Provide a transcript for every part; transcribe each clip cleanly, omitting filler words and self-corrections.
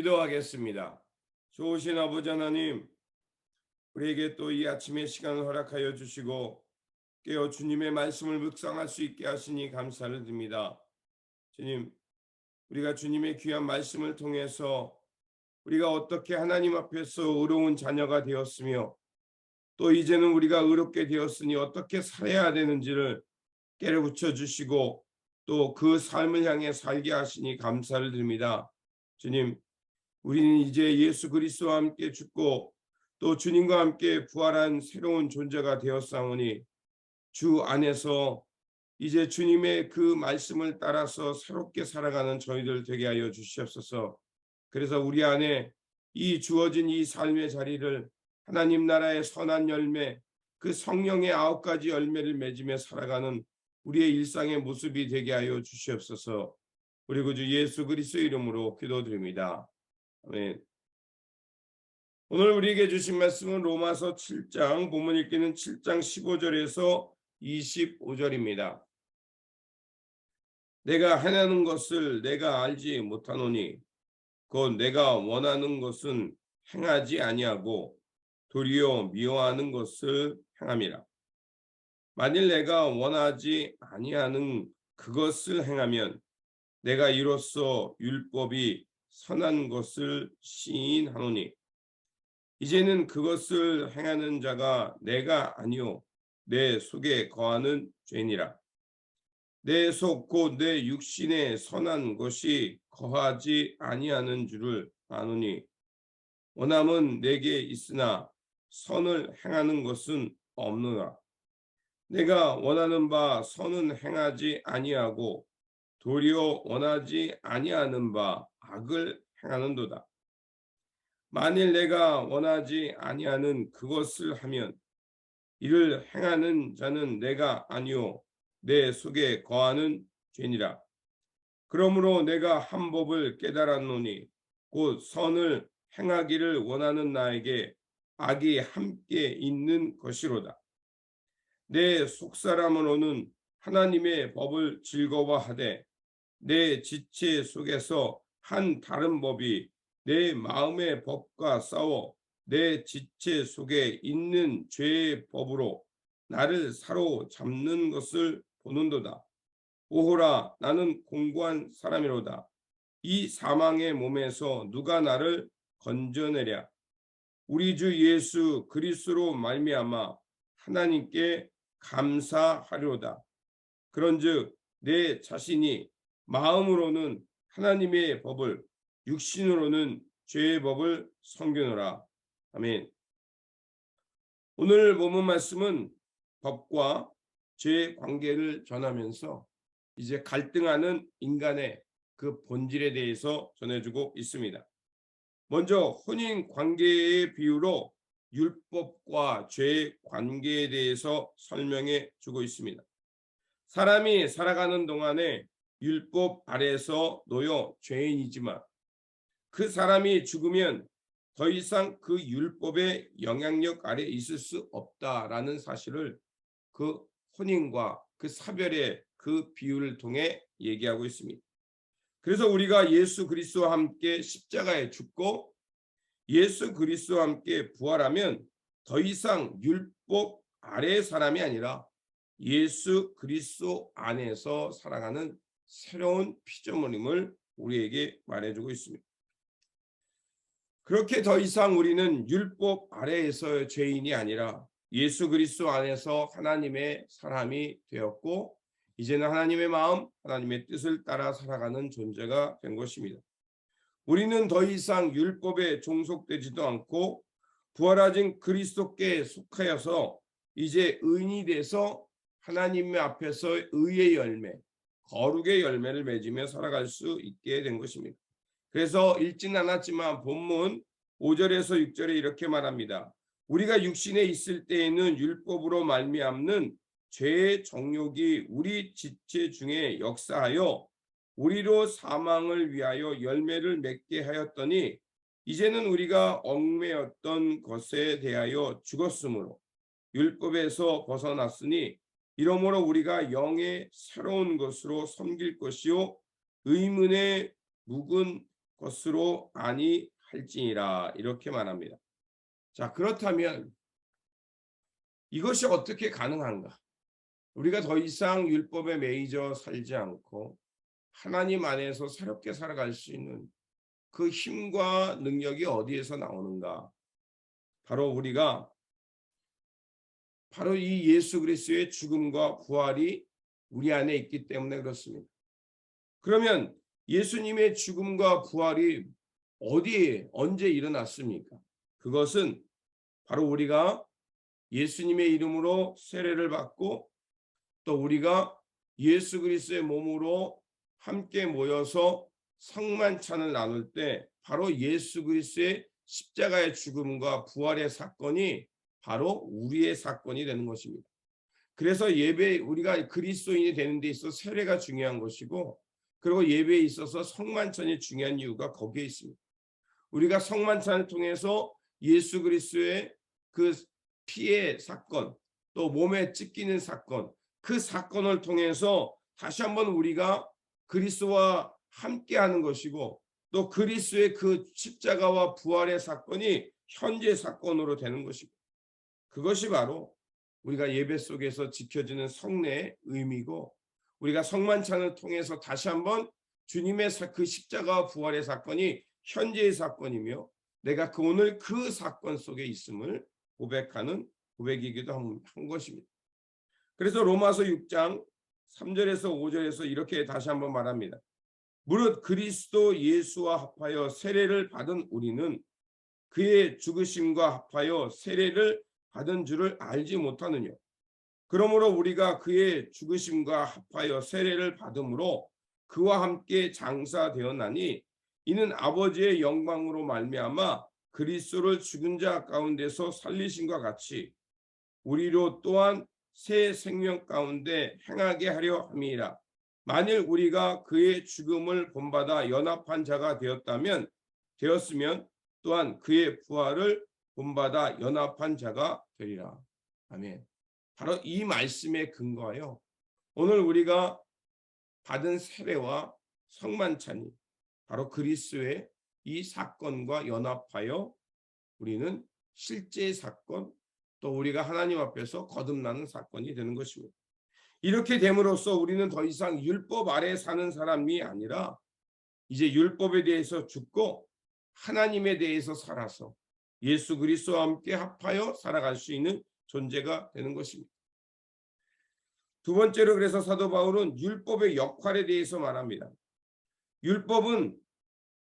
기도하겠습니다. 좋으신 아버지 하나님, 우리에게 또 이 아침의 시간을 허락하여 주시고 깨어 주님의 말씀을 묵상할 수 있게 하시니 감사를 드립니다. 주님, 우리가 주님의 귀한 말씀을 통해서 우리가 어떻게 하나님 앞에서 의로운 자녀가 되었으며 또 이제는 우리가 의롭게 되었으니 어떻게 살아야 되는지를 깨르쳐 주시고 또 그 삶을 향해 살게 하시니 감사를 드립니다. 주님, 우리는 이제 예수 그리스도와 함께 죽고 또 주님과 함께 부활한 새로운 존재가 되었사오니 주 안에서 이제 주님의 그 말씀을 따라서 새롭게 살아가는 저희들 되게 하여 주시옵소서. 그래서 우리 안에 이 주어진 이 삶의 자리를 하나님 나라의 선한 열매, 그 성령의 9가지 열매를 맺으며 살아가는 우리의 일상의 모습이 되게 하여 주시옵소서. 우리 구주 예수 그리스도 이름으로 기도드립니다. 아멘. 오늘 우리에게 주신 말씀은 로마서 7장, 본문 읽기는 7장 15절에서 25절입니다. 내가 행하는 것을 내가 알지 못하노니 곧 내가 원하는 것은 행하지 아니하고 도리어 미워하는 것을 행함이라. 만일 내가 원하지 아니하는 그것을 행하면 내가 이로써 율법이 선한 것을 시인하노니 이제는 그것을 행하는 자가 내가 아니요 내 속에 거하는 죄니라. 내 속 곧 내 육신에 선한 것이 거하지 아니하는 줄을 아노니 원함은 내게 있으나 선을 행하는 것은 없노라. 내가 원하는 바 선은 행하지 아니하고 도리어 원하지 아니하는 바 악을 행하는도다. 만일 내가 원하지 아니하는 그것을 하면 이를 행하는 자는 내가 아니요 내 속에 거하는 죄니라. 그러므로 내가 한 법을 깨달았노니 곧 선을 행하기를 원하는 나에게 악이 함께 있는 것이로다. 내 속사람으로는 하나님의 법을 즐거워하되 내 지체 속에서 한 다른 법이 내 마음의 법과 싸워 내 지체 속에 있는 죄의 법으로 나를 사로잡는 것을 보는도다. 오호라, 나는 공고한 사람이로다. 이 사망의 몸에서 누가 나를 건져내랴. 우리 주 예수 그리스도로 말미암아 하나님께 감사하리로다. 그런즉 내 자신이 마음으로는 하나님의 법을, 육신으로는 죄의 법을 섬기노라. 아멘. 오늘 본문 말씀은 법과 죄의 관계를 전하면서 이제 갈등하는 인간의 그 본질에 대해서 전해주고 있습니다. 먼저 혼인 관계의 비유로 율법과 죄의 관계에 대해서 설명해 주고 있습니다. 사람이 살아가는 동안에 율법 아래에서 놓여 죄인이지만 그 사람이 죽으면 더 이상 그 율법의 영향력 아래 있을 수 없다라는 사실을 그 혼인과 그 사별의 그 비유를 통해 얘기하고 있습니다. 그래서 우리가 예수 그리스도와 함께 십자가에 죽고 예수 그리스도와 함께 부활하면 더 이상 율법 아래의 사람이 아니라 예수 그리스도 안에서 살아가는 새로운 피조물임을 우리에게 말해주고 있습니다. 그렇게 더 이상 우리는 율법 아래에서의 죄인이 아니라 예수 그리스도 안에서 하나님의 사람이 되었고 이제는 하나님의 마음, 하나님의 뜻을 따라 살아가는 존재가 된 것입니다. 우리는 더 이상 율법에 종속되지도 않고 부활하신 그리스도께 속하여서 이제 의인이 돼서 하나님 앞에서 의의 열매, 거룩의 열매를 맺으며 살아갈 수 있게 된 것입니다. 그래서 읽지는 않았지만 본문 5절에서 6절에 이렇게 말합니다. 우리가 육신에 있을 때에는 율법으로 말미암는 죄의 정욕이 우리 지체 중에 역사하여 우리로 사망을 위하여 열매를 맺게 하였더니 이제는 우리가 얽매였던 것에 대하여 죽었으므로 율법에서 벗어났으니 이러므로 우리가 영의 새로운 것으로 섬길 것이요 의문의 묵은 것으로 아니할지니라 이렇게 말합니다. 자, 그렇다면 이것이 어떻게 가능한가? 우리가 더 이상 율법에 매이져 살지 않고 하나님 안에서 새롭게 살아갈 수 있는 그 힘과 능력이 어디에서 나오는가? 바로 우리가 바로 이 예수 그리스도의 죽음과 부활이 우리 안에 있기 때문에 그렇습니다. 그러면 예수님의 죽음과 부활이 어디에 언제 일어났습니까? 그것은 바로 우리가 예수님의 이름으로 세례를 받고 또 우리가 예수 그리스도의 몸으로 함께 모여서 성만찬을 나눌 때 바로 예수 그리스도의 십자가의 죽음과 부활의 사건이 바로 우리의 사건이 되는 것입니다. 그래서 예배 우리가 그리스도인이 되는 데 있어서 세례가 중요한 것이고 그리고 예배에 있어서 성만찬이 중요한 이유가 거기에 있습니다. 우리가 성만찬을 통해서 예수 그리스도의 그 피의 사건 또 몸에 찢기는 사건 그 사건을 통해서 다시 한번 우리가 그리스도와 함께하는 것이고 또 그리스도의 그 십자가와 부활의 사건이 현재 사건으로 되는 것이고 그것이 바로 우리가 예배 속에서 지켜지는 성례의 의미고 우리가 성만찬을 통해서 다시 한번 주님의 그 십자가와 부활의 사건이 현재의 사건이며 내가 오늘 그 사건 속에 있음을 고백하는 고백이기도 한 것입니다. 그래서 로마서 6장 3절에서 5절에서 이렇게 다시 한번 말합니다. 무릇 그리스도 예수와 합하여 세례를 받은 우리는 그의 죽으심과 합하여 세례를 받은 줄을 알지 못하느냐. 그러므로 우리가 그의 죽으심과 합하여 세례를 받음으로 그와 함께 장사되었나니 이는 아버지의 영광으로 말미암아 그리스도를 죽은 자 가운데서 살리심과 같이 우리로 또한 새 생명 가운데 행하게 하려 함이라. 만일 우리가 그의 죽음을 본받아 연합한 자가 되었으면 또한 그의 부활을 본받아 연합한 자가 되리라. 아멘. 바로 이 말씀에 근거하여 오늘 우리가 받은 세례와 성만찬이 바로 그리스도의 이 사건과 연합하여 우리는 실제 사건 또 우리가 하나님 앞에서 거듭나는 사건이 되는 것입니다. 이렇게 됨으로써 우리는 더 이상 율법 아래 사는 사람이 아니라 이제 율법에 대해서 죽고 하나님에 대해서 살아서 예수 그리스도와 함께 합하여 살아갈 수 있는 존재가 되는 것입니다. 두 번째로 그래서 사도 바울은 율법의 역할에 대해서 말합니다. 율법은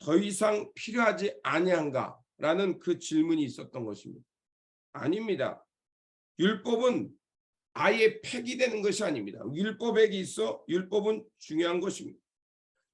더 이상 필요하지 아니한가라는 그 질문이 있었던 것입니다. 아닙니다. 율법은 아예 폐기되는 것이 아닙니다. 율법에 있어 율법은 중요한 것입니다.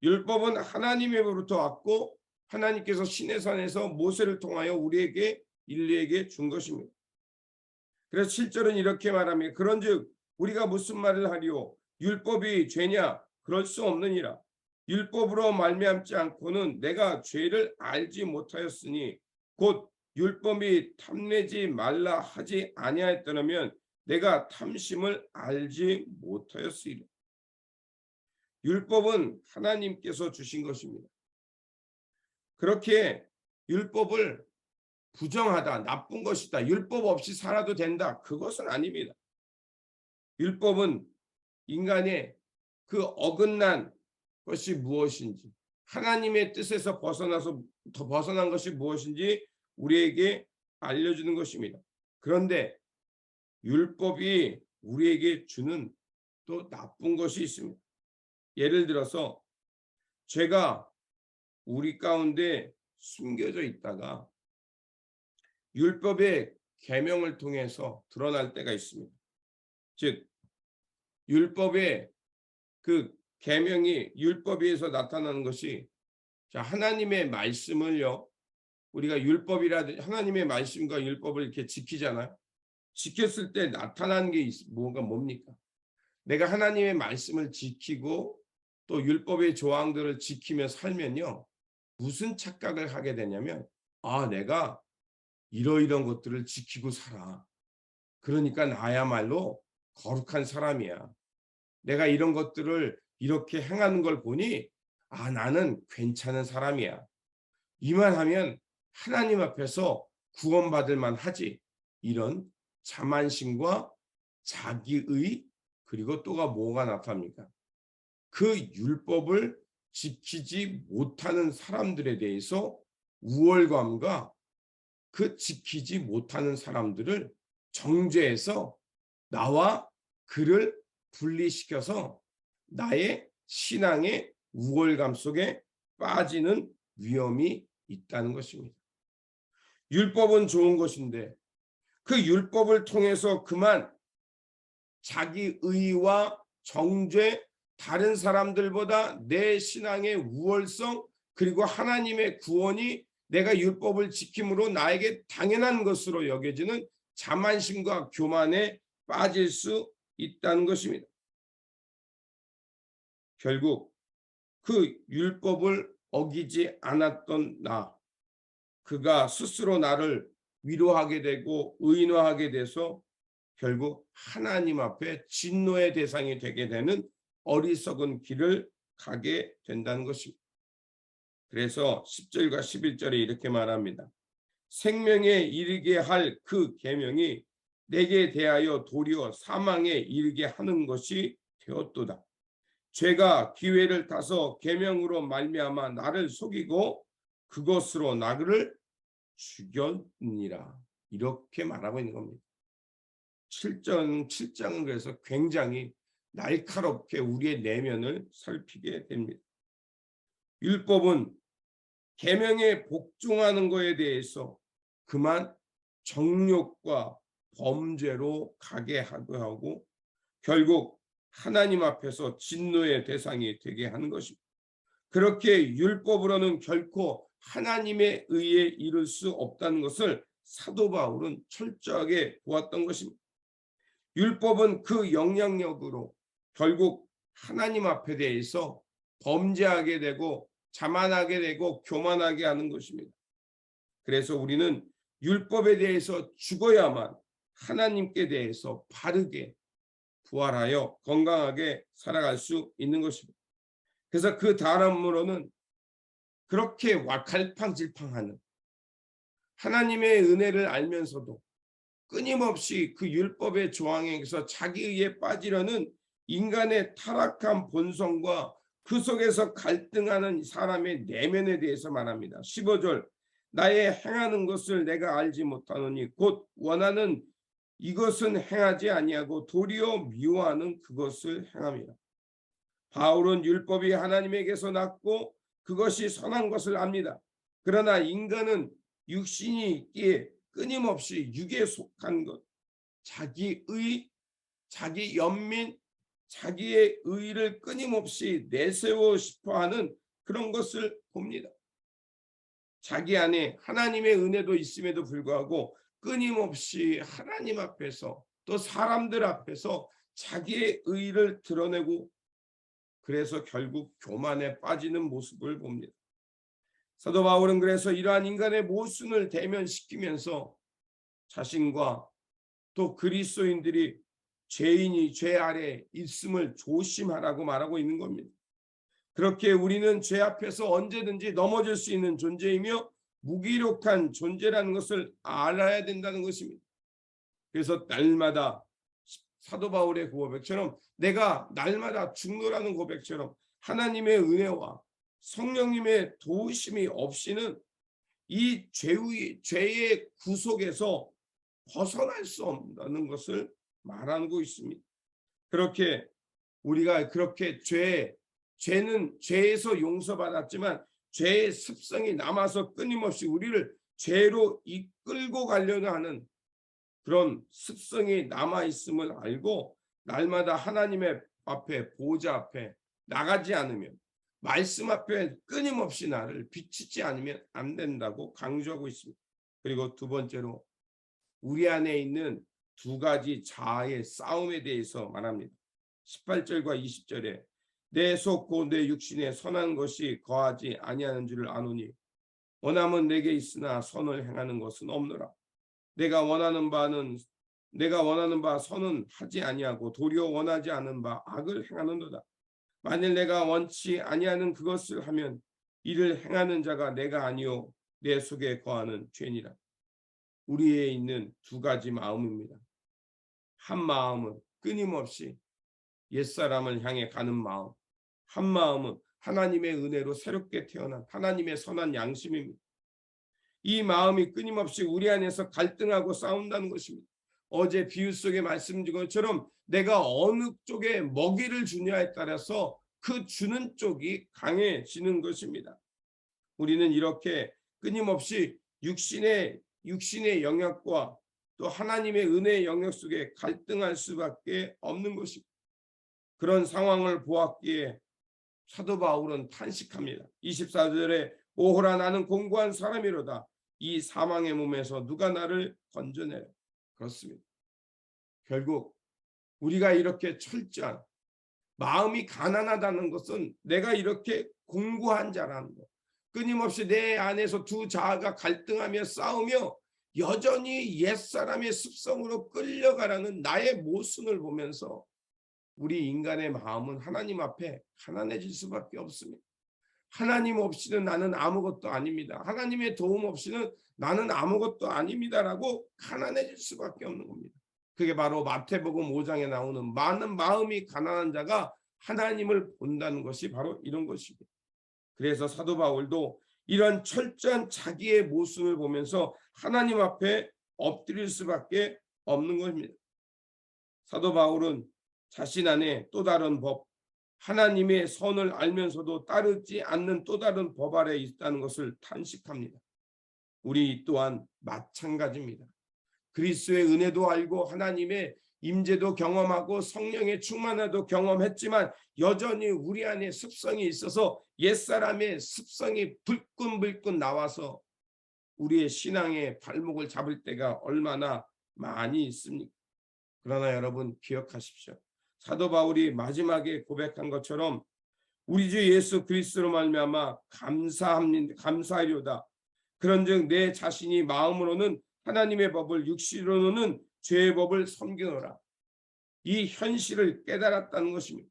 율법은 하나님으로부터 왔고 하나님께서 시내산에서 모세를 통하여 우리에게 인류에게 준 것입니다. 그래서 7절은 이렇게 말합니다. 그런즉 우리가 무슨 말을 하리요? 율법이 죄냐? 그럴 수 없느니라. 율법으로 말미암지 않고는 내가 죄를 알지 못하였으니 곧 율법이 탐내지 말라 하지 아니하였더라면 내가 탐심을 알지 못하였으리라. 율법은 하나님께서 주신 것입니다. 그렇게 율법을 부정하다, 나쁜 것이다, 율법 없이 살아도 된다, 그것은 아닙니다. 율법은 인간의 그 어긋난 것이 무엇인지 하나님의 뜻에서 벗어난 것이 무엇인지 우리에게 알려주는 것입니다. 그런데 율법이 우리에게 주는 또 나쁜 것이 있습니다. 예를 들어서 죄가 우리 가운데 숨겨져 있다가 율법의 계명을 통해서 드러날 때가 있습니다. 즉 율법의 그 계명이 율법에서 나타나는 것이 자 하나님의 말씀을요 우리가 율법이라 하나님의 말씀과 율법을 이렇게 지키잖아요. 지켰을 때 나타나는 게 뭡니까? 내가 하나님의 말씀을 지키고 또 율법의 조항들을 지키며 살면요 무슨 착각을 하게 되냐면 아 내가 이러이러한 것들을 지키고 살아. 그러니까 나야말로 거룩한 사람이야. 내가 이런 것들을 이렇게 행하는 걸 보니 아 나는 괜찮은 사람이야. 이만하면 하나님 앞에서 구원받을 만하지. 이런 자만심과 자기의, 그리고 또가 뭐가 나타납니까? 그 율법을 지키지 못하는 사람들에 대해서 우월감과 그 지키지 못하는 사람들을 정죄해서 나와 그를 분리시켜서 나의 신앙의 우월감 속에 빠지는 위험이 있다는 것입니다. 율법은 좋은 것인데 그 율법을 통해서 그만 자기 의와 정죄, 다른 사람들보다 내 신앙의 우월성, 그리고 하나님의 구원이 내가 율법을 지킴으로 나에게 당연한 것으로 여겨지는 자만심과 교만에 빠질 수 있다는 것입니다. 결국 그 율법을 어기지 않았던 그가 스스로 나를 위로하게 되고 의인화하게 돼서 결국 하나님 앞에 진노의 대상이 되게 되는 어리석은 길을 가게 된다는 것입니다. 그래서 10절과 11절에 이렇게 말합니다. 생명에 이르게 할 그 계명이 내게 대하여 도리어 사망에 이르게 하는 것이 되었도다. 죄가 기회를 타서 계명으로 말미암아 나를 속이고 그것으로 나를 죽였느니라. 이렇게 말하고 있는 겁니다. 7장은 그래서 굉장히 날카롭게 우리의 내면을 살피게 됩니다. 율법은 계명에 복종하는 것에 대해서 그만 정욕과 범죄로 가게 하고 결국 하나님 앞에서 진노의 대상이 되게 하는 것입니다. 그렇게 율법으로는 결코 하나님의 의에 이를 수 없다는 것을 사도 바울은 철저하게 보았던 것입니다. 율법은 그 영향력으로 결국 하나님 앞에 대해서 범죄하게 되고 자만하게 되고 교만하게 하는 것입니다. 그래서 우리는 율법에 대해서 죽어야만 하나님께 대해서 바르게 부활하여 건강하게 살아갈 수 있는 것입니다. 그래서 그 다음으로는 그렇게 갈팡질팡하는 하나님의 은혜를 알면서도 끊임없이 그 율법의 조항에서 자기의에 빠지려는 인간의 타락한 본성과 그 속에서 갈등하는 사람의 내면에 대해서 말합니다. 15절 나의 행하는 것을 내가 알지 못하노니 곧 원하는 이것은 행하지 아니하고 도리어 미워하는 그것을 행함이라. 바울은 율법이 하나님에게서 났고 그것이 선한 것을 압니다. 그러나 인간은 육신이 있기에 끊임없이 육에 속한 것, 자기의, 자기 연민, 자기의 의를 끊임없이 내세우고 싶어하는 그런 것을 봅니다. 자기 안에 하나님의 은혜도 있음에도 불구하고 끊임없이 하나님 앞에서 또 사람들 앞에서 자기의 의를 드러내고 그래서 결국 교만에 빠지는 모습을 봅니다. 사도 바울은 그래서 이러한 인간의 모순을 대면시키면서 자신과 또 그리스도인들이 죄인이 죄 아래 있음을 조심하라고 말하고 있는 겁니다. 그렇게 우리는 죄 앞에서 언제든지 넘어질 수 있는 존재이며 무기력한 존재라는 것을 알아야 된다는 것입니다. 그래서 날마다 사도 바울의 고백처럼 내가 날마다 죽노라는 고백처럼 하나님의 은혜와 성령님의 도우심이 없이는 이 죄의 구속에서 벗어날 수 없다는 것을 말하고 있습니다. 그렇게 우리가 그렇게 죄는 죄에서 용서받았지만 죄의 습성이 남아서 끊임없이 우리를 죄로 이끌고 가려는 하는 그런 습성이 남아있음을 알고 날마다 하나님의 앞에 보좌 앞에 나가지 않으면 말씀 앞에 끊임없이 나를 비추지 않으면 안 된다고 강조하고 있습니다. 그리고 두 번째로 우리 안에 있는 두 가지 자아의 싸움에 대해서 말합니다. 18절과 20절에 내 속 곧 내 육신에 선한 것이 거하지 아니하는 줄을 아노니 원함은 내게 있으나 선을 행하는 것은 없노라. 내가 원하는 바 선은 하지 아니하고 도리어 원하지 않은 바 악을 행하는도다. 만일 내가 원치 아니하는 그것을 하면 이를 행하는 자가 내가 아니요 내 속에 거하는 죄니라. 우리에 있는 두 가지 마음입니다. 한 마음은 끊임없이 옛사람을 향해 가는 마음, 한 마음은 하나님의 은혜로 새롭게 태어난 하나님의 선한 양심입니다. 이 마음이 끊임없이 우리 안에서 갈등하고 싸운다는 것입니다. 어제 비유 속에 말씀드린 것처럼 내가 어느 쪽에 먹이를 주냐에 따라서 그 주는 쪽이 강해지는 것입니다. 우리는 이렇게 끊임없이 육신의 영역과 또 하나님의 은혜의 영역 속에 갈등할 수밖에 없는 것입니다. 그런 상황을 보았기에 사도 바울은 탄식합니다. 24절에 오호라 나는 공고한 사람이로다. 이 사망의 몸에서 누가 나를 건져내려. 그렇습니다. 결국 우리가 이렇게 철저한 마음이 가난하다는 것은 내가 이렇게 공고한 자라는 것. 끊임없이 내 안에서 두 자아가 갈등하며 싸우며 여전히 옛사람의 습성으로 끌려가라는 나의 모순을 보면서 우리 인간의 마음은 하나님 앞에 가난해질 수밖에 없습니다. 하나님 없이는 나는 아무것도 아닙니다. 하나님의 도움 없이는 나는 아무것도 아닙니다라고 가난해질 수밖에 없는 겁니다. 그게 바로 마태복음 5장에 나오는 많은 마음이 가난한 자가 하나님을 본다는 것이 바로 이런 것입니다. 그래서 사도 바울도 이런 철저한 자기의 모순을 보면서 하나님 앞에 엎드릴 수밖에 없는 겁니다. 사도 바울은 자신 안에 또 다른 법, 하나님의 선을 알면서도 따르지 않는 또 다른 법 아래 있다는 것을 탄식합니다. 우리 또한 마찬가지입니다. 그리스도의 은혜도 알고 하나님의 임재도 경험하고 성령의 충만함도 경험했지만 여전히 우리 안에 습성이 있어서 옛사람의 습성이 불끈불끈 나와서 우리의 신앙의 발목을 잡을 때가 얼마나 많이 있습니까? 그러나 여러분 기억하십시오. 사도 바울이 마지막에 고백한 것처럼 우리 주 예수 그리스도로 말미암아 감사하리로다. 그런즉 내 자신이 마음으로는 하나님의 법을 육신으로는 죄의 법을 섬기노라. 이 현실을 깨달았다는 것입니다.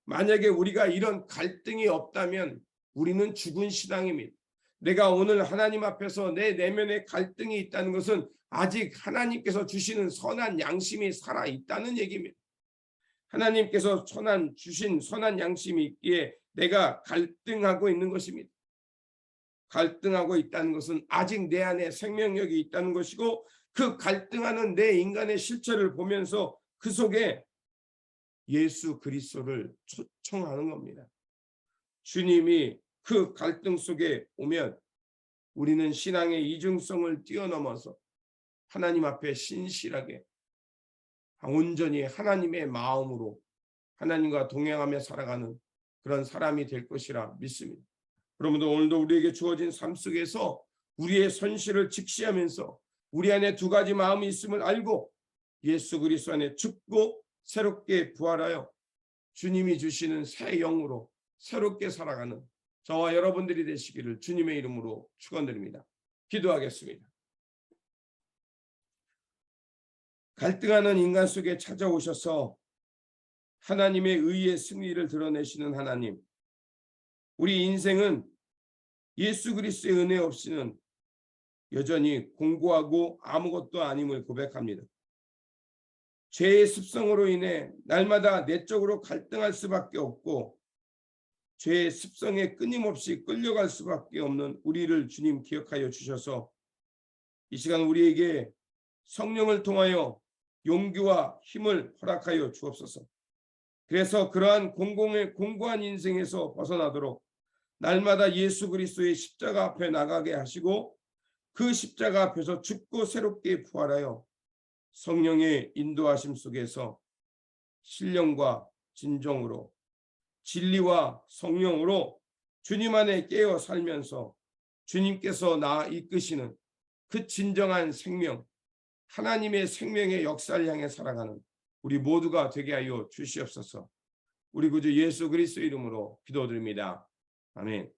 만약에 우리가 이런 갈등이 없다면 우리는 죽은 신앙입니다. 내가 오늘 하나님 앞에서 내 내면에 갈등이 있다는 것은 아직 하나님께서 주시는 선한 양심이 살아있다는 얘기입니다. 하나님께서 주신 선한 양심이 있기에 내가 갈등하고 있는 것입니다. 갈등하고 있다는 것은 아직 내 안에 생명력이 있다는 것이고 그 갈등하는 내 인간의 실체를 보면서 그 속에 예수 그리스도를 초청하는 겁니다. 주님이 그 갈등 속에 오면 우리는 신앙의 이중성을 뛰어넘어서 하나님 앞에 신실하게 온전히 하나님의 마음으로 하나님과 동행하며 살아가는 그런 사람이 될 것이라 믿습니다. 그러므로 오늘도 우리에게 주어진 삶 속에서 우리의 선실을 직시하면서 우리 안에 두 가지 마음이 있음을 알고 예수 그리스도 안에 죽고 새롭게 부활하여 주님이 주시는 새 영으로 새롭게 살아가는 저와 여러분들이 되시기를 주님의 이름으로 축원드립니다. 기도하겠습니다. 갈등하는 인간 속에 찾아오셔서 하나님의 의의 승리를 드러내시는 하나님, 우리 인생은 예수 그리스도의 은혜 없이는 여전히 공고하고 아무것도 아님을 고백합니다. 죄의 습성으로 인해 날마다 내적으로 갈등할 수밖에 없고 죄의 습성에 끊임없이 끌려갈 수밖에 없는 우리를 주님 기억하여 주셔서 이 시간 우리에게 성령을 통하여 용기와 힘을 허락하여 주옵소서. 그래서 그러한 공고한 인생에서 벗어나도록 날마다 예수 그리스도의 십자가 앞에 나가게 하시고 그 십자가 앞에서 죽고 새롭게 부활하여 성령의 인도하심 속에서 신령과 진정으로 진리와 성령으로 주님 안에 깨어 살면서 주님께서 나 이끄시는 그 진정한 생명, 하나님의 생명의 역사를 향해 살아가는 우리 모두가 되게 하여 주시옵소서. 우리 구주 예수 그리스도 이름으로 기도드립니다. 아멘.